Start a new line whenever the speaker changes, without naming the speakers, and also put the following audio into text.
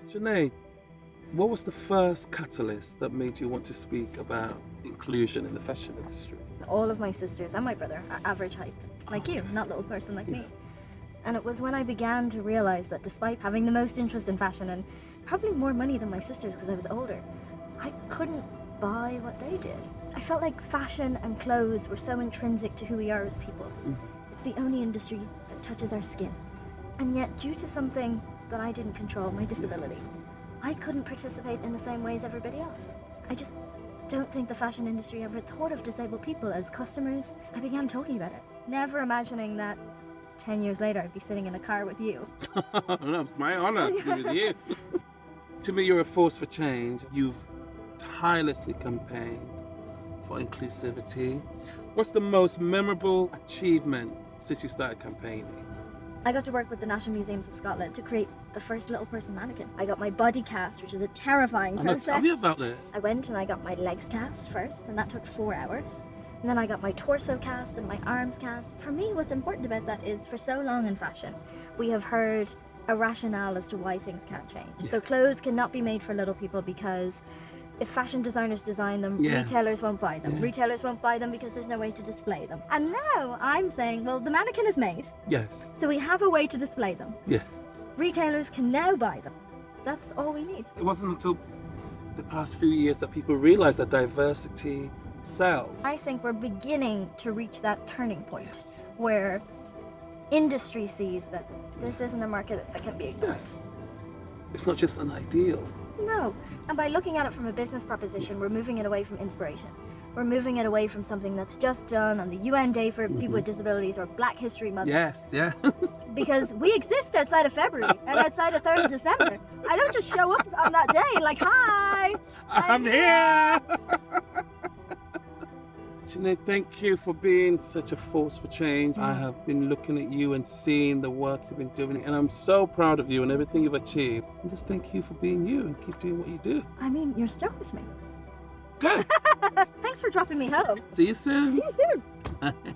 Sinead, what was the first catalyst that made you want to speak about inclusion in the fashion industry?
All of my sisters and my brother are average height, like you, not little person like me. And it was when I began to realize that despite having the most interest in fashion and probably more money than my sisters because I was older, I couldn't buy what they did. I felt like fashion and clothes were so intrinsic to who we are as people. It's the only industry that touches our skin. And yet, due to something that I didn't control, my disability, I couldn't participate in the same way as everybody else. I just don't think the fashion industry ever thought of disabled people as customers. I began talking about it, never imagining that 10 years later I'd be sitting in a car with you.
No, it's my honor to be with you. To me, you're a force for change. You've tirelessly campaigned for inclusivity. What's the most memorable achievement since you started campaigning?
I got to work with the National Museums of Scotland to create the first little person mannequin. I got my body cast, which is a terrifying process.
Tell me about it.
I went and I got my legs cast first, and that took 4 hours. And then I got my torso cast and my arms cast. For me, what's important about that is for so long in fashion, we have heard a rationale as to why things can't change.
Yes.
So clothes cannot be made for little people because if fashion designers design them, retailers won't buy them. Retailers won't buy them because there's no way to display them. And now I'm saying, well, the mannequin is made.
Yes.
So we have a way to display them.
Yes.
Retailers can now buy them. That's all we need.
It wasn't until the past few years that people realized that diversity sells.
I think we're beginning to reach that turning point where industry sees that this isn't a market that can be ignored.
Yes. It's not just an ideal.
No. And by looking at it from a business proposition, we're moving it away from inspiration. We're moving it away from something that's just done on the UN Day for people with disabilities or Black History Month.
Yes.
Because we exist outside of February and outside of 3rd of December. I don't just show up on that day like, hi,
I'm here. Sinead, thank you for being such a force for change. I have been looking at you and seeing the work you've been doing, and I'm so proud of you and everything you've achieved. And just thank you for being you and keep doing what you do.
I mean, you're stuck with me.
Good.
Thanks for dropping me home.
See you soon.
See you soon.